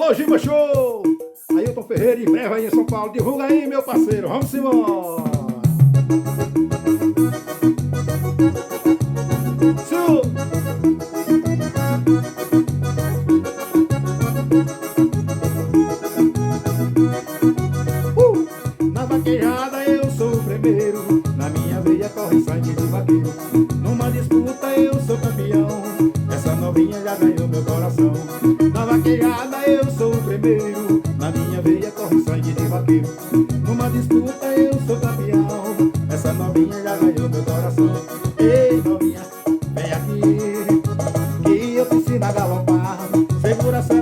Alô, Giba Show! Ailton Ferreira em breve aí em São Paulo. Divulga aí, meu parceiro. Vamos embora! Sul! Na vaquejada eu sou o primeiro, na minha veia corre sangue de vaqueiro. Numa disputa eu sou campeão, essa novinha já ganhou meu coração. Na vaquejada eu sou o primeiro, na minha veia corre sangue de vaqueiro. Numa disputa eu sou campeão, essa novinha já ganhou meu coração. Ei novinha, vem aqui, que eu te ensino a galopar. Segura essa